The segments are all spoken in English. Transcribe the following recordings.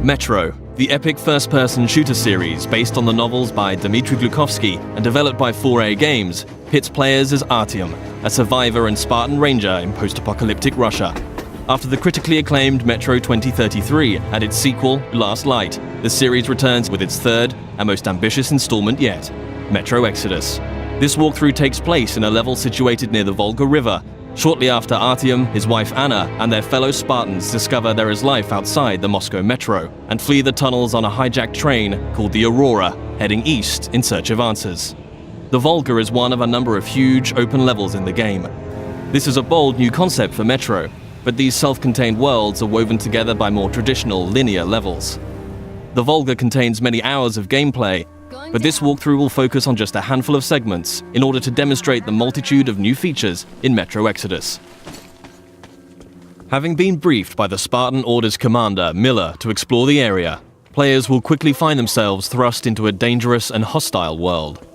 Metro, the epic first-person shooter series based on the novels by Dmitry Glukovsky and developed by 4A Games, pits players as Artyom, a survivor and Spartan ranger in post-apocalyptic Russia. After the critically acclaimed Metro 2033 and its sequel, Last Light, the series returns with its third and most ambitious installment yet, Metro Exodus. This walkthrough takes place in a level situated near the Volga River. Shortly after Artyom, his wife Anna, and their fellow Spartans discover there is life outside the Moscow metro and flee the tunnels on a hijacked train called the Aurora, heading east in search of answers. The Volga is one of a number of huge open levels in the game. This is a bold new concept for Metro, but these self-contained worlds are woven together by more traditional linear levels. The Volga contains many hours of gameplay, but this walkthrough will focus on just a handful of segments in order to demonstrate the multitude of new features in Metro Exodus. Having been briefed by the Spartan Order's commander, Miller, to explore the area, players will quickly find themselves thrust into a dangerous and hostile world.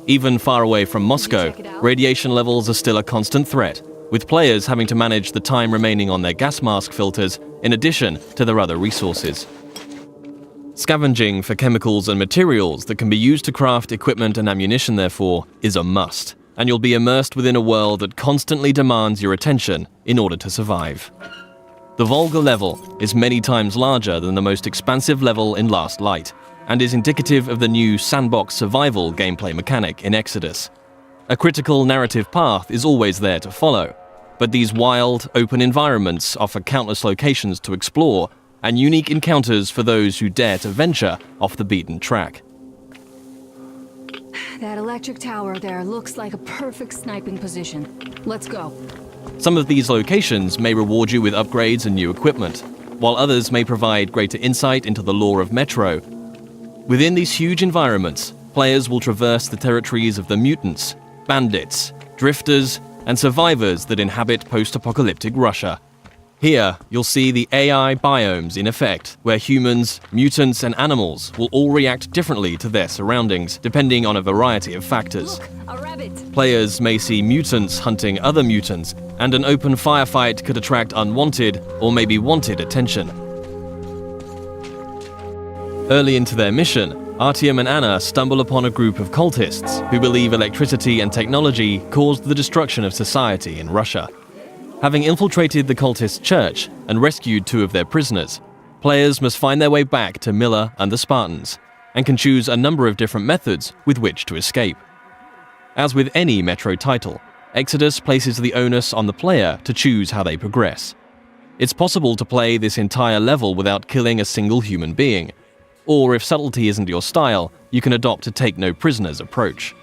Even far away from Moscow, radiation levels are still a constant threat, with players having to manage the time remaining on their gas mask filters in addition to their other resources. Scavenging for chemicals and materials that can be used to craft equipment and ammunition, therefore, is a must, and you'll be immersed within a world that constantly demands your attention in order to survive. The Volga level is many times larger than the most expansive level in Last Light, and is indicative of the new sandbox survival gameplay mechanic in Exodus. A critical narrative path is always there to follow, but these wild, open environments offer countless locations to explore and unique encounters for those who dare to venture off the beaten track. That electric tower there looks like a perfect sniping position. Let's go. Some of these locations may reward you with upgrades and new equipment, while others may provide greater insight into the lore of Metro. Within these huge environments, players will traverse the territories of the mutants, bandits, drifters, and survivors that inhabit post-apocalyptic Russia. Here, you'll see the AI biomes in effect, where humans, mutants, and animals will all react differently to their surroundings, depending on a variety of factors. Look, a rabbit. Players may see mutants hunting other mutants, and an open firefight could attract unwanted or maybe wanted attention. Early into their mission, Artyom and Anna stumble upon a group of cultists who believe electricity and technology caused the destruction of society in Russia. Having infiltrated the cultist church and rescued 2 of their prisoners, players must find their way back to Miller and the Spartans, and can choose a number of different methods with which to escape. As with any Metro title, Exodus places the onus on the player to choose how they progress. It's possible to play this entire level without killing a single human being, or if subtlety isn't your style, you can adopt a take-no-prisoners approach.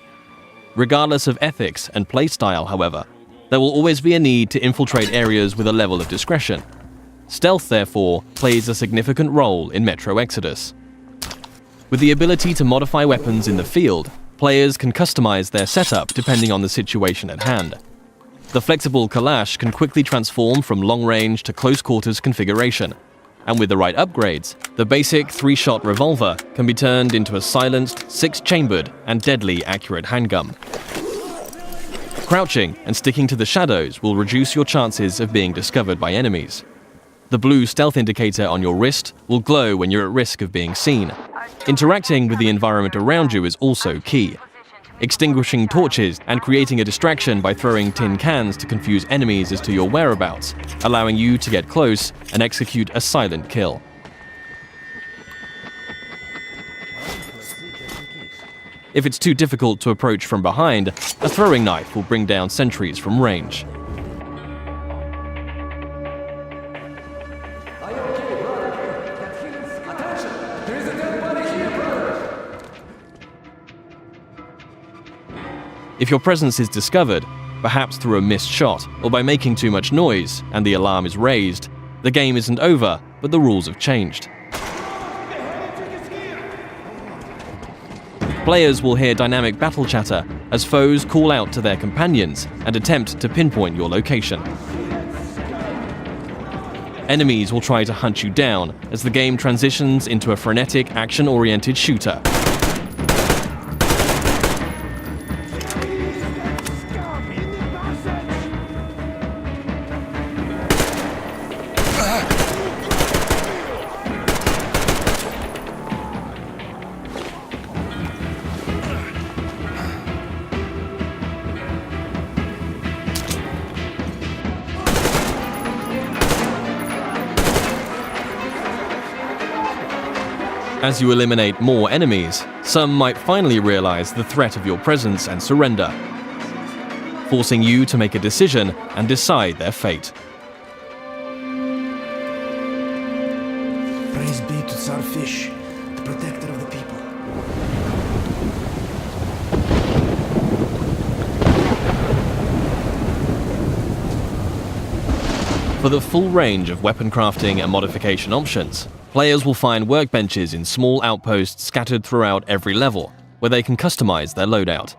Regardless of ethics and playstyle, however, there will always be a need to infiltrate areas with a level of discretion. Stealth, therefore, plays a significant role in Metro Exodus. With the ability to modify weapons in the field, players can customize their setup depending on the situation at hand. The flexible Kalash can quickly transform from long-range to close-quarters configuration, and with the right upgrades, the basic 3-shot revolver can be turned into a silenced, 6-chambered, and deadly accurate handgun. Crouching and sticking to the shadows will reduce your chances of being discovered by enemies. The blue stealth indicator on your wrist will glow when you're at risk of being seen. Interacting with the environment around you is also key. Extinguishing torches and creating a distraction by throwing tin cans to confuse enemies as to your whereabouts, allowing you to get close and execute a silent kill. If it's too difficult to approach from behind, a throwing knife will bring down sentries from range. If your presence is discovered, perhaps through a missed shot or by making too much noise and the alarm is raised, the game isn't over, but the rules have changed. Players will hear dynamic battle chatter as foes call out to their companions and attempt to pinpoint your location. Enemies will try to hunt you down as the game transitions into a frenetic, action-oriented shooter. As you eliminate more enemies, some might finally realize the threat of your presence and surrender, forcing you to make a decision and decide their fate. Praise be to Tsar Fish, the protector of the people. For the full range of weapon crafting and modification options, players will find workbenches in small outposts scattered throughout every level, where they can customize their loadout.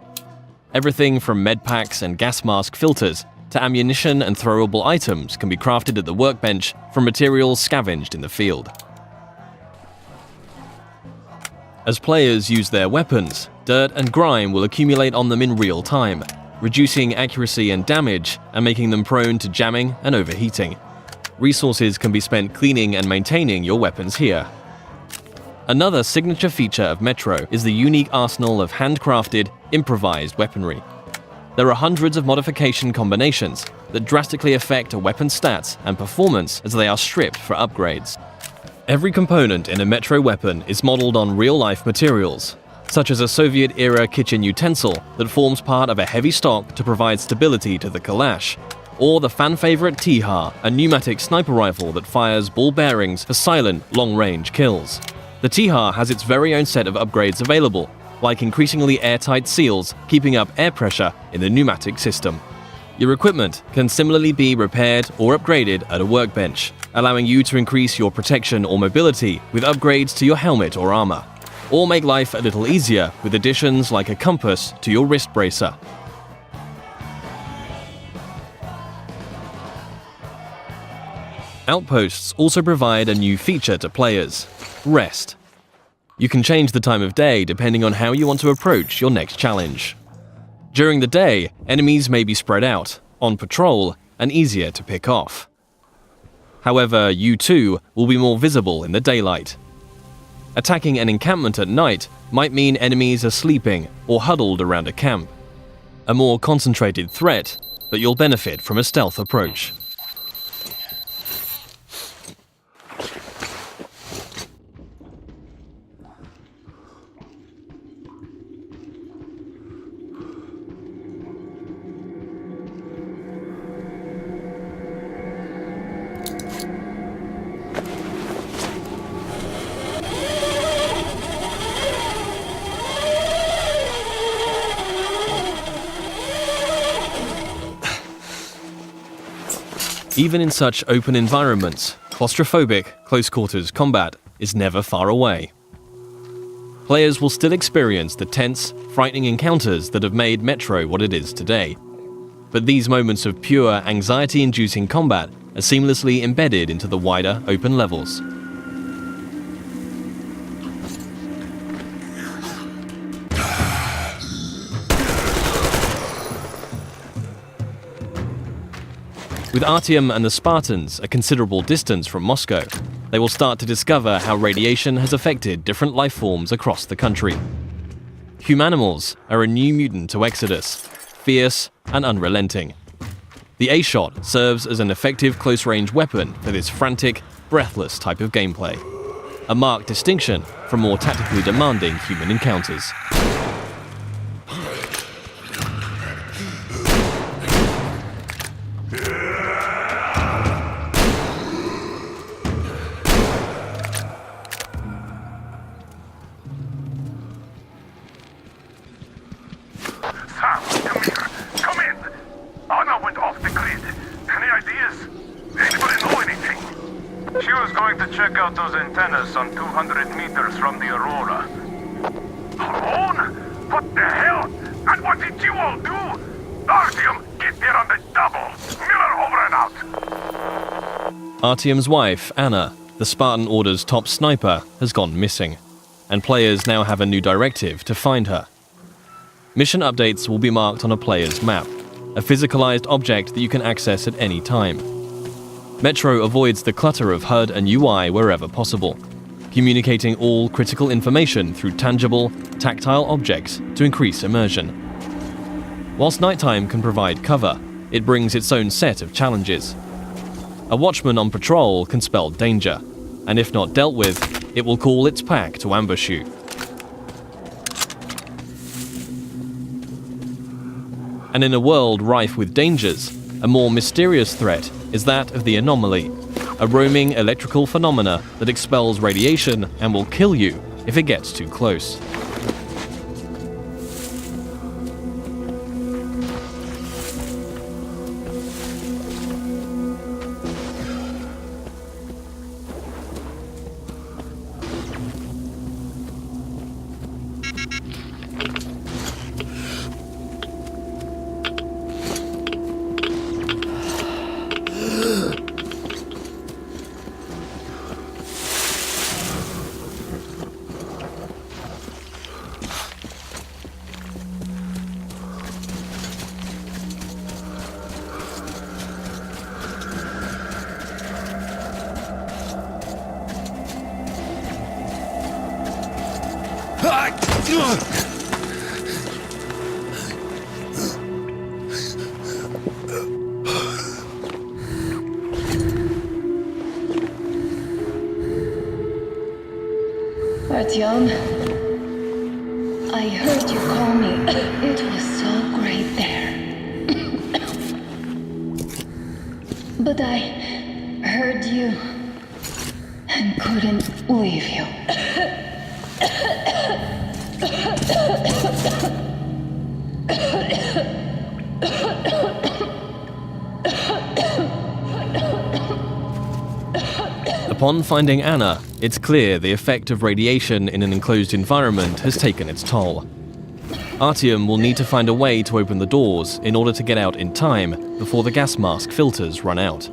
Everything from medpacks and gas mask filters to ammunition and throwable items can be crafted at the workbench from materials scavenged in the field. As players use their weapons, dirt and grime will accumulate on them in real time, reducing accuracy and damage and making them prone to jamming and overheating. Resources can be spent cleaning and maintaining your weapons here. Another signature feature of Metro is the unique arsenal of handcrafted, improvised weaponry. There are hundreds of modification combinations that drastically affect a weapon's stats and performance as they are stripped for upgrades. Every component in a Metro weapon is modeled on real-life materials, such as a Soviet-era kitchen utensil that forms part of a heavy stock to provide stability to the Kalash, or the fan-favorite T-HAR, a pneumatic sniper rifle that fires ball bearings for silent, long-range kills. The T-HAR has its very own set of upgrades available, like increasingly airtight seals keeping up air pressure in the pneumatic system. Your equipment can similarly be repaired or upgraded at a workbench, allowing you to increase your protection or mobility with upgrades to your helmet or armor, or make life a little easier with additions like a compass to your wrist bracer. Outposts also provide a new feature to players: rest. You can change the time of day depending on how you want to approach your next challenge. During the day, enemies may be spread out, on patrol, and easier to pick off. However, you too will be more visible in the daylight. Attacking an encampment at night might mean enemies are sleeping or huddled around a camp. A more concentrated threat, but you'll benefit from a stealth approach. Even in such open environments, claustrophobic, close-quarters combat is never far away. Players will still experience the tense, frightening encounters that have made Metro what it is today. But these moments of pure, anxiety-inducing combat are seamlessly embedded into the wider, open levels. With Artyom and the Spartans a considerable distance from Moscow, they will start to discover how radiation has affected different life forms across the country. Humanimals are a new mutant to Exodus, fierce and unrelenting. The A-Shot serves as an effective close-range weapon for this frantic, breathless type of gameplay, a marked distinction from more tactically demanding human encounters. Check out those antennas some 200 meters from the Aurora. Alone? What the hell? And what did you all do? Artyom, get there on the double! Miller over and out! Artyom's wife, Anna, the Spartan Order's top sniper, has gone missing, and players now have a new directive to find her. Mission updates will be marked on a player's map, a physicalized object that you can access at any time. Metro avoids the clutter of HUD and UI wherever possible, communicating all critical information through tangible, tactile objects to increase immersion. Whilst nighttime can provide cover, it brings its own set of challenges. A watchman on patrol can spell danger, and if not dealt with, it will call its pack to ambush you. And in a world rife with dangers, a more mysterious threat is that of the anomaly, a roaming electrical phenomena that expels radiation and will kill you if it gets too close. Artyom, I heard you call me. It was so great there. But I heard you and couldn't leave you. Upon finding Anna, it's clear the effect of radiation in an enclosed environment has taken its toll. Artyom will need to find a way to open the doors in order to get out in time before the gas mask filters run out.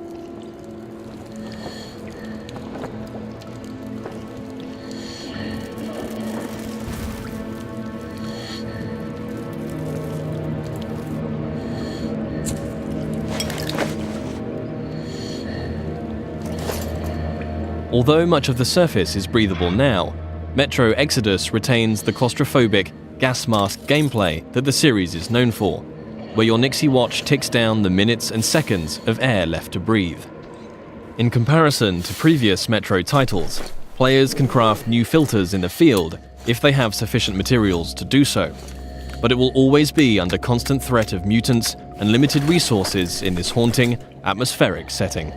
Although much of the surface is breathable now, Metro Exodus retains the claustrophobic, gas mask gameplay that the series is known for, where your Nixie watch ticks down the minutes and seconds of air left to breathe. In comparison to previous Metro titles, players can craft new filters in the field if they have sufficient materials to do so, but it will always be under constant threat of mutants and limited resources in this haunting, atmospheric setting.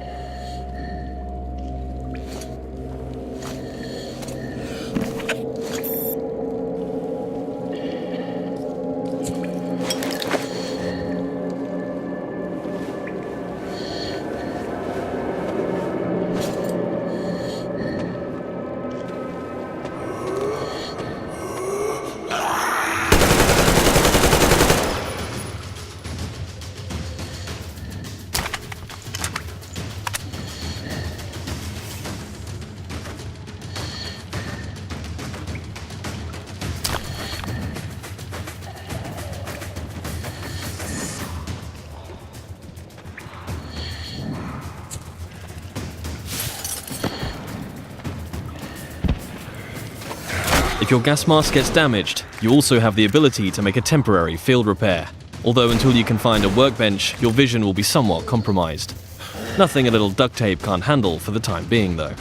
If your gas mask gets damaged, you also have the ability to make a temporary field repair, although until you can find a workbench, your vision will be somewhat compromised. Nothing a little duct tape can't handle for the time being, though.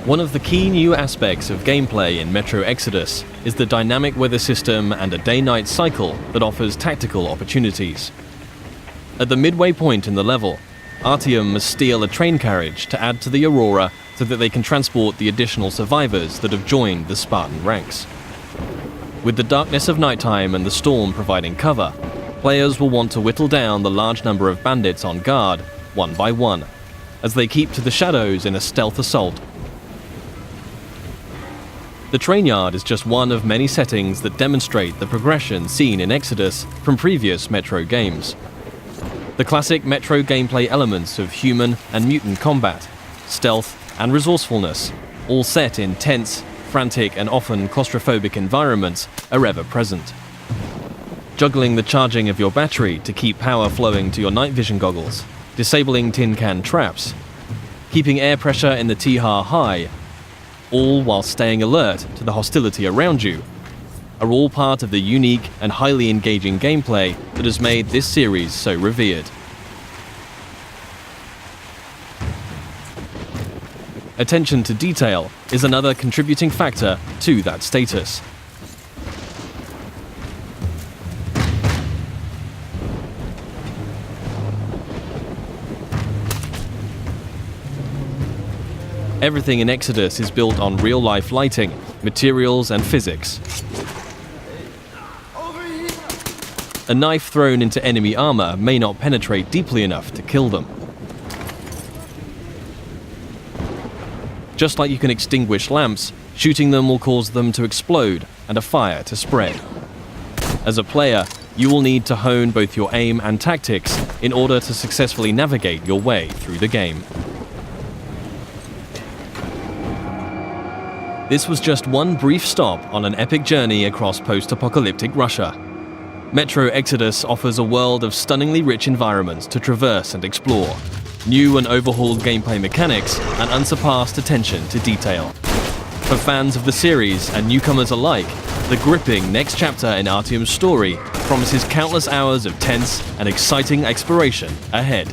One of the key new aspects of gameplay in Metro Exodus is the dynamic weather system and a day-night cycle that offers tactical opportunities. At the midway point in the level, Artyom must steal a train carriage to add to the Aurora so that they can transport the additional survivors that have joined the Spartan ranks. With the darkness of nighttime and the storm providing cover, players will want to whittle down the large number of bandits on guard, one by one, as they keep to the shadows in a stealth assault. The train yard is just one of many settings that demonstrate the progression seen in Exodus from previous Metro games. The classic Metro gameplay elements of human and mutant combat, stealth and resourcefulness, all set in tense, frantic and often claustrophobic environments are ever present. Juggling the charging of your battery to keep power flowing to your night vision goggles, disabling tin can traps, keeping air pressure in the T-HAR high, all while staying alert to the hostility around you, are all part of the unique and highly engaging gameplay that has made this series so revered. Attention to detail is another contributing factor to that status. Everything in Exodus is built on real-life lighting, materials, and physics. A knife thrown into enemy armor may not penetrate deeply enough to kill them. Just like you can extinguish lamps, shooting them will cause them to explode and a fire to spread. As a player, you will need to hone both your aim and tactics in order to successfully navigate your way through the game. This was just one brief stop on an epic journey across post-apocalyptic Russia. Metro Exodus offers a world of stunningly rich environments to traverse and explore, new and overhauled gameplay mechanics, and unsurpassed attention to detail. For fans of the series and newcomers alike, the gripping next chapter in Artyom's story promises countless hours of tense and exciting exploration ahead.